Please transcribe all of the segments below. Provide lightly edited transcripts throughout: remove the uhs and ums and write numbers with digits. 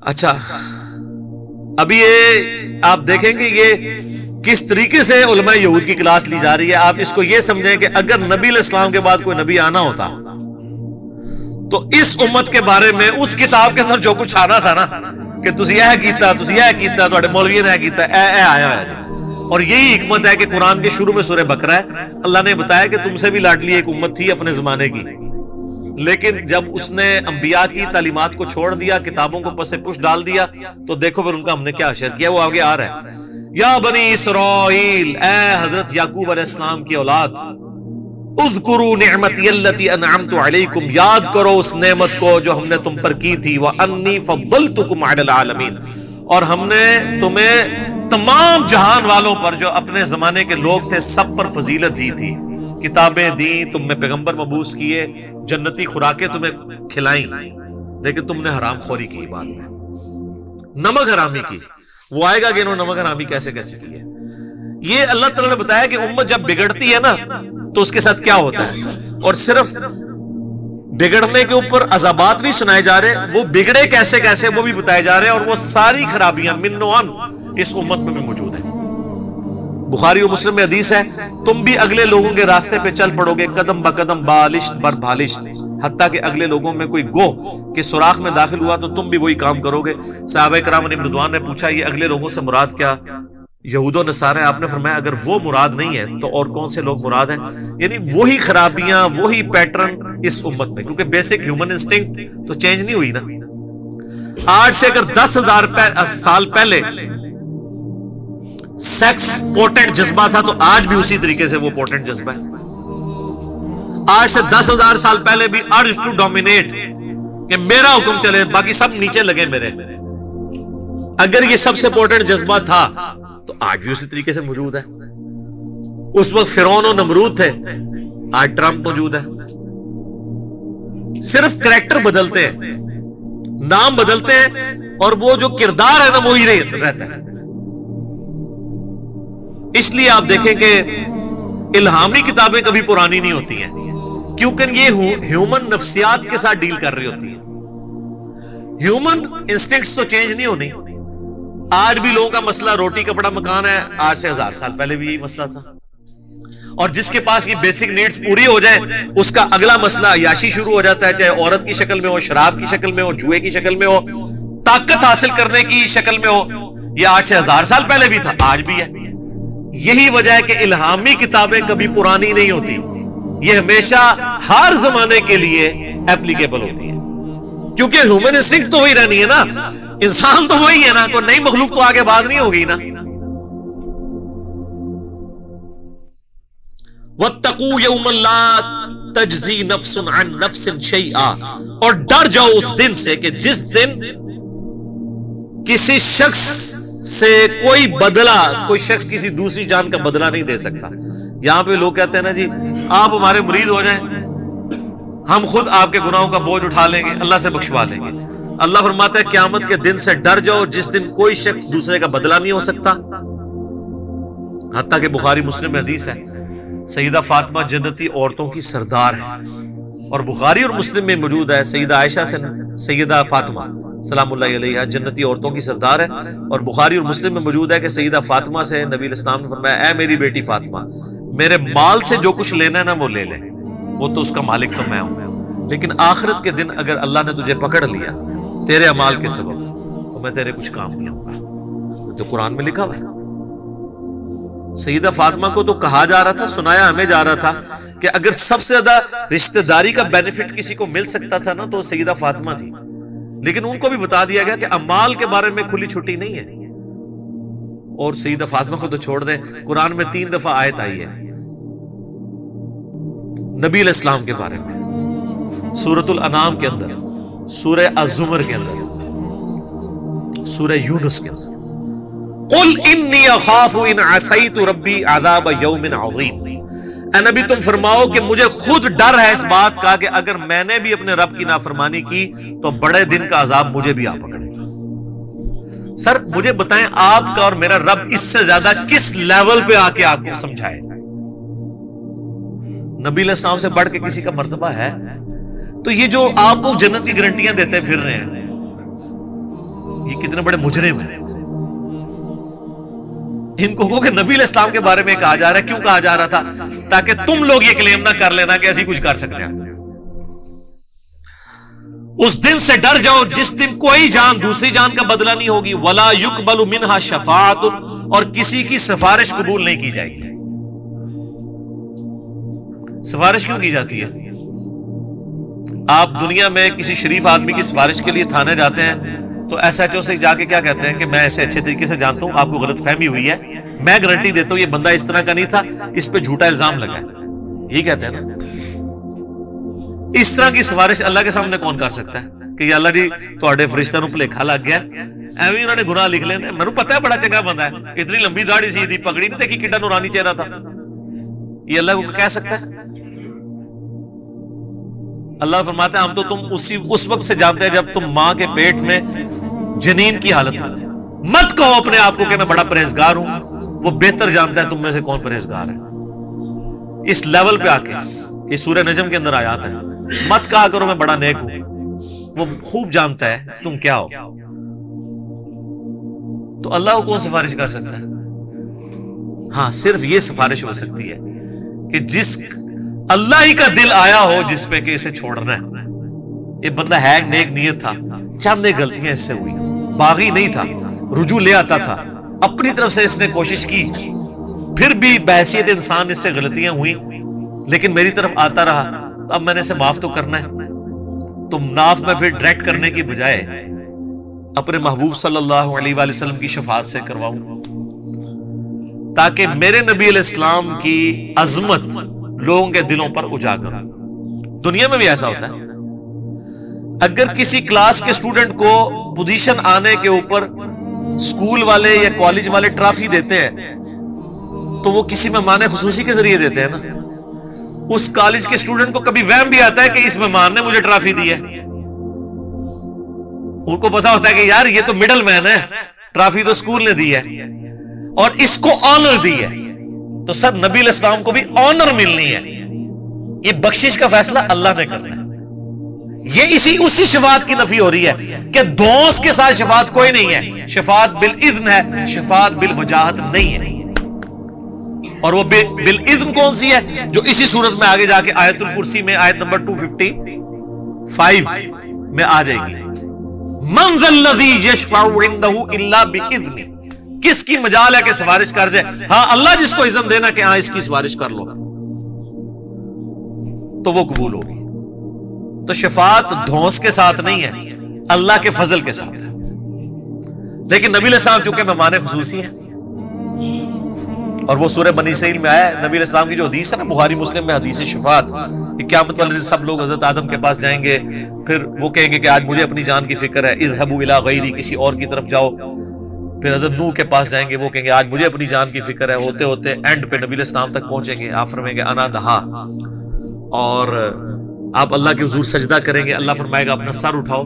اچھا ابھی یہ آپ دیکھیں گے یہ کس طریقے سے علماء یہود کی کلاس لی جا رہی ہے. آپ اس کو یہ سمجھیں کہ اگر نبی علیہ السلام کے بعد کوئی نبی آنا ہوتا تو اس امت کے بارے میں اس کتاب کے اندر جو کچھ آنا تھا نا کہ تسی یہ کیتا تھوڑے مولوی نے کیتا اے آیا ہے. اور یہی حکمت ہے کہ قرآن کے شروع میں سورہ بقرہ ہے, اللہ نے بتایا کہ تم سے بھی لاڈلی ایک امت تھی اپنے زمانے کی, لیکن جب اس نے انبیاء کی تعلیمات کو چھوڑ دیا, کتابوں کو پس پش ڈال دیا, تو دیکھو پھر ان کا ہم نے کیا حشر کیا. وہ آگے آ رہا ہے, یا بنی اسرائیل, اے حضرت یعقوب علیہ السلام کی اولاد, اذکروا نعمتی التی انعمت علیکم, یاد کرو اس نعمت کو جو ہم نے تم پر کی تھی, وانی فضلتکم علی العالمین, اور ہم نے تمہیں تمام جہان والوں پر جو اپنے زمانے کے لوگ تھے سب پر فضیلت دی تھی, کتابیں دی, تم میں پیغمبر مبعوث کیے, جنتی خوراکیں تمہیں کھلائیں, لیکن تم نے حرام خوری کی, بعد میں نمک حرامی کی. وہ آئے گا کہ انہوں نے نمک حرامی کیسے کی ہے. یہ اللہ تعالیٰ نے بتایا کہ امت جب بگڑتی ہے نا تو اس کے ساتھ کیا ہوتا ہے, اور صرف بگڑنے کے اوپر عذابات نہیں سنائے جا رہے, وہ بگڑے کیسے کیسے وہ بھی بتائے جا رہے ہیں, اور وہ ساری خرابیاں من و عن اس امت میں بھی موجود ہیں. بخاری و مسلم میں حدیث ہے, تم بھی اگلے لوگوں کے راستے پہ چل پڑو گے قدم بقدم بالشت بر بالشت, حتیٰ کہ اگلے لوگوں میں کوئی گوہ کے سوراخ میں داخل ہوا تو تم بھی وہی کام کرو گے. صحابہ کرام علیہم رضوان نے پوچھا یہ اگلے لوگوں سے مراد کیا یہود و نصارہ ہے؟ آپ نے فرمایا اگر وہ مراد نہیں ہے تو اور کون سے لوگ مراد ہیں؟ یعنی وہی خرابیاں, وہی پیٹرن اس امت میں, کیونکہ بیسک ہیومن انسٹنکٹ تو چینج نہیں ہوئی نا. آج سے اگر 10,000 سال پہلے سیکس پوٹنٹ جذبہ تھا تو آج بھی اسی طریقے سے وہ پوٹنٹ جذبہ ہے. آج سے 10,000 سال پہلے بھی ارج ٹو ڈومینیٹ, کہ میرا حکم چلے باقی سب نیچے لگے میرے, اگر یہ سب سے پوٹنٹ جذبہ تھا تو آج بھی اسی طریقے سے موجود ہے. اس وقت فرعون و نمرود تھے, آج ٹرمپ موجود ہے. صرف کریکٹر بدلتے ہیں, نام بدلتے ہیں, اور وہ جو کردار ہے نا وہی رہتا ہے. اس لیے آپ دیکھیں کہ الہامی کتابیں کبھی پرانی نہیں ہوتی ہیں, کیونکہ یہ ہیومن نفسیات کے ساتھ ڈیل کر رہی ہوتی ہیں. ہیومن انسٹنکٹس تو چینج نہیں ہونی. آج بھی لوگوں کا مسئلہ روٹی کپڑا مکان ہے, آج سے 1000 سال پہلے بھی یہی مسئلہ تھا. اور جس کے پاس یہ بیسک نیڈز پوری ہو جائیں اس کا اگلا مسئلہ عیاشی شروع ہو جاتا ہے, چاہے عورت کی شکل میں ہو, شراب کی شکل میں ہو, جوئے کی شکل میں ہو, طاقت حاصل کرنے کی شکل میں ہو. یہ آج سے 1000 سال پہلے بھی تھا, آج بھی ہے. یہی وجہ ہے کہ الہامی کتابیں کبھی پرانی نہیں ہوتی, یہ ہمیشہ ہر زمانے کے لیے ایپلیکیبل ہوتی ہے, کیونکہ ہیومن انسٹنکٹ تو وہی رہنی ہے نا, انسان تو وہی ہے نا, کوئی نئی مخلوق تو آگے بعد نہیں ہوگی نا. وَاتَّقُوا يَوْمًا لَا تَجْزِي نَفْسٌ عَن نَفْسٍ شَيْئًا, اور ڈر جاؤ اس دن سے کہ جس دن کسی شخص سے کوئی بدلہ, کوئی شخص کسی دوسری جان کا بدلہ نہیں دے سکتا. یہاں پہ لوگ کہتے ہیں نا جی آپ ہمارے مرید ہو جائیں, ہم خود آپ کے گناہوں کا بوجھ اٹھا لیں گے, اللہ سے بخشوا لیں گے. اللہ فرماتا ہے قیامت کے دن سے ڈر جاؤ جس دن کوئی شخص دوسرے کا بدلہ نہیں ہو سکتا. حتیٰ کہ بخاری مسلم میں حدیث ہے, سیدہ فاطمہ جنتی عورتوں کی سردار ہے, اور بخاری اور مسلم میں موجود ہے سیدہ عائشہ سے سیدہ فاطمہ سلام اللہ علیہ جنتی عورتوں کی سردار ہے. اور بخاری اور مسلم میں موجود ہے کہ سیدہ فاطمہ سے نبی علیہ السلام نے فرمایا اے میری بیٹی فاطمہ, میرے مال سے جو کچھ لینا ہے نا وہ لے لے, وہ تو اس کا مالک تو میں ہوں, لیکن آخرت کے دن اگر اللہ نے تجھے پکڑ لیا تیرے اعمال کے سبب تو میں تیرے کچھ کام نہیں آؤں گا. تو قرآن میں لکھا ہوا ہے. سیدہ فاطمہ کو تو کہا جا رہا تھا, سنایا ہمیں جا رہا تھا کہ اگر سب سے زیادہ رشتہ داری کا بینیفٹ کسی کو مل سکتا تھا نا تو سیدہ فاطمہ تھی, لیکن ان کو بھی بتا دیا گیا کہ اعمال کے بارے میں کھلی چھٹی نہیں ہے. اور سیدہ فاطمہ کو تو چھوڑ دیں, قرآن میں 3 دفعہ آیت آئی ہے نبی علیہ السلام کے بارے میں, سورۃ الانعام کے اندر, سورہ الزمر کے اندر, سورہ یونس کے اندر. قل انی اخاف ان عصیت ربی عذاب یوم عظیم, اے نبی تم فرماؤ کہ مجھے خود ڈر ہے اس بات کا کہ اگر میں نے بھی اپنے رب کی نافرمانی کی تو بڑے دن کا عذاب مجھے بھی آ پکڑے گا. سر مجھے بتائیں آپ کا اور میرا رب اس سے زیادہ کس لیول پہ آ کے آپ کو سمجھائے؟ نبی علیہ السلام سے بڑھ کے کسی کا مرتبہ ہے؟ تو یہ جو آپ کو جنت کی گارنٹیاں دیتے پھر رہے ہیں, یہ کتنے بڑے مجرم ہیں. ان کو کہ نبی علیہ السلام کے بارے میں کہا جا رہا ہے. کیوں کہا جا رہا تھا؟ تاکہ تم لوگ یہ کلیم نہ کر لینا کہ ایسی کچھ کر سکتے ہیں. اس دن سے ڈر جاؤ جس دن کوئی جان دوسری جان کا بدلہ نہیں ہوگی. ولا یقبل منها شفاعت، اور کسی کی سفارش قبول نہیں کی جائے گی. سفارش کیوں کی جاتی ہے؟ آپ دنیا میں کسی شریف آدمی کی سفارش کے لیے تھانے جاتے ہیں تو ایس ایچ او سے جا کے کیا کہتے ہیں کہ میں ایسے اچھے طریقے سے جانتا ہوں، آپ کو غلط فہمی ہوئی ہے، میں گارنٹی دیتا ہوں یہ بندہ اس طرح کا نہیں تھا، اس پہ جھوٹا الزام لگا ہے. یہ کہتے ہیں نا. اس طرح کی سفارش اللہ کے سامنے کون کر سکتا ہے کہ یا اللہ جی تواڈے فرشتہ نوں بھلیکھا لگ گیا، ایویں انہوں نے گناہ لکھ لینے. مینوں پتہ ہے بڑا چنگا بندہ ہے، اتنی لمبی داڑھی سی تھی، پگڑی نہیں دیکھی کڈا نورانی چہرہ تھا. یہ اللہ کو کہہ سکتا ہے؟ اللہ فرماتا ہے ہم تو تم اس وقت سے جانتے ہیں جب تم ماں کے پیٹ میں جنین کی حالت میں تھے. مت کہو اپنے آپ کو کہ میں بڑا پرہیزگار ہوں، وہ بہتر جانتا ہے تم میں سے کون پرہیزگار ہے. اس لیول پہ آ کے یہ سورہ نجم کے اندر آیات ہے. مت کہا کرو میں بڑا نیک ہوں، وہ خوب جانتا ہے تم کیا ہو. تو اللہ کو کون سفارش کر سکتا ہے؟ ہاں صرف یہ سفارش ہو سکتی ہے کہ جس اللہ ہی کا دل آیا ہو جس پہ کہ اسے چھوڑنا ہے. یہ بندہ ہے نیک نیت تھا، چند غلطیاں اس سے ہوئی، باغی نہیں تھا، رجوع لے آتا تھا، اپنی طرف سے اس نے کوشش کی، پھر بھی بحیثیت انسان اس سے غلطیاں ہوئی لیکن میری طرف آتا رہا. اب میں نے اسے معاف تو کرنا ہے. تو معاف میں پھر ڈائریکٹ کرنے کی بجائے اپنے محبوب صلی اللہ علیہ وآلہ وسلم کی شفاعت سے کرواؤں تاکہ میرے نبی علیہ السلام کی عظمت لوگوں کے دلوں پر اجاگر. دنیا میں بھی ایسا ہوتا ہے. اگر کسی کلاس کے اسٹوڈنٹ کو پوزیشن آنے کے اوپر اسکول والے یا کالج والے ٹرافی دیتے ہیں تو وہ کسی مہمان خصوصی کے ذریعے دیتے ہیں نا. اس کالج کے اسٹوڈنٹ کو کبھی وہم بھی آتا ہے کہ اس مہمان نے مجھے ٹرافی دی ہے. ان کو پتا ہوتا ہے کہ یار یہ تو مڈل مین ہے، ٹرافی تو اسکول نے دی ہے اور اس کو آنر دی ہے. تو سر نبی علیہ السلام کو بھی آنر ملنی ہے. یہ بخشش کا فیصلہ اللہ نے کرنا ہے. یہ اسی شفاعت کی نفی ہو رہی ہے کہ دوست کے ساتھ شفاعت کوئی نہیں ہے. شفاعت بالاذن ہے، شفاعت بالوجاہت نہیں ہے. اور وہ بالاذن کون سی ہے؟ جو اسی صورت میں آگے جا کے آیت الکرسی میں آیت نمبر 255 میں آ جائے گی. من ذا الذی یشفع عنده الا باذنہ. کس کی مجال ہے کہ سفارش کر جائے؟ ہاں اللہ جس کو اذن دینا کہ ہاں اس کی سفارش کر لو تو وہ قبول ہوگی. تو شفاعت دھونس کے ساتھ نہیں ہے، اللہ کے فضل کے ساتھ. لیکن نبی علیہ السلام چونکہ مہمان خصوصی ہیں اور وہ سورہ بنی اسرائیل میں آیا. نبی علیہ السلام کی جو حدیث ہے نا بخاری مسلم میں، حدیث شفاعت، کہ قیامت والے دن سب لوگ حضرت آدم کے پاس جائیں گے، پھر وہ کہیں گے کہ آج مجھے اپنی جان کی فکر ہے، اذهبوا الی غیری، کسی اور کی طرف جاؤ. پھر حضرت نوح کے پاس جائیں گے، وہ کہیں گے آج مجھے اپنی جان کی فکر ہے. ہوتے ہوتے اینڈ پہ نبی علیہ السلام تک پہنچیں گے. آپ فرمائیں گے انا لہا، اور آپ اللہ کے حضور سجدہ کریں گے. اللہ فرمائے گا اپنا سر اٹھاؤ،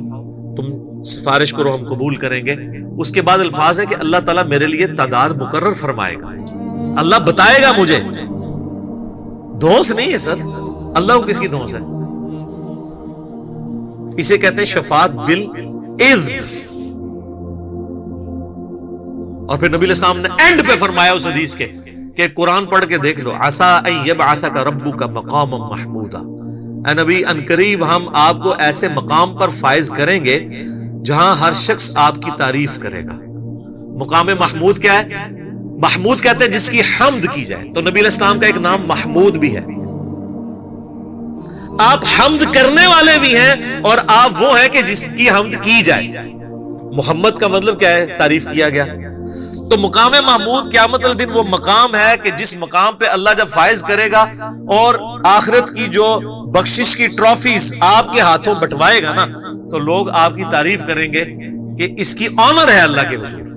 تم سفارش کرو، ہم قبول کریں گے. اس کے بعد الفاظ ہے کہ اللہ تعالیٰ میرے لیے تعداد مقرر فرمائے گا. اللہ بتائے گا مجھے. دھونس نہیں ہے سر. اللہ کو کس کی دھونس ہے؟ اسے کہتے ہیں شفاعت بالاذن. اور پھر نبی علیہ السلام نے اینڈ پہ فرمایا اس حدیث کے کہ قرآن پڑھ کے دیکھ لو، عسیٰ ان یبعثک ربک مقاما محمودا. اے نبی ان قریب ہم آپ کو ایسے مقام پر فائز کریں گے جہاں ہر شخص آپ کی تعریف کرے گا. مقام محمود کیا ہے؟ محمود کہتے ہیں جس کی حمد کی جائے. تو نبی علیہ السلام کا ایک نام محمود بھی ہے. آپ حمد کرنے والے بھی ہیں اور آپ وہ ہیں کہ جس کی حمد کی جائے. محمد کا مطلب کیا ہے؟ تعریف کیا گیا. تو مقام محمود قیامت الدن وہ مقام ہے کہ جس مقام پہ اللہ جب فائز کرے گا اور آخرت کی جو بخشش کی ٹرافیز آپ کے ہاتھوں بٹوائے گا نا، تو لوگ آپ کی تعریف کریں گے کہ اس کی آنر ہے اللہ کے حضور.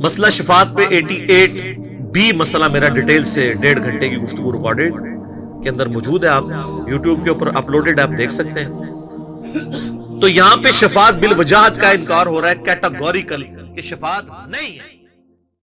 مسئلہ شفاعت پہ 88B مسئلہ میرا ڈیٹیل سے 1.5 گھنٹے کی گفتگو ریکارڈڈ کے اندر موجود ہے. آپ یوٹیوب کے اوپر اپلوڈڈ آپ دیکھ سکتے ہیں. تو یہاں پہ شفاعت بالوجاہت کا انکار ہو رہا ہے کیٹاگوریکل کہ شفاعت نہیں ہے.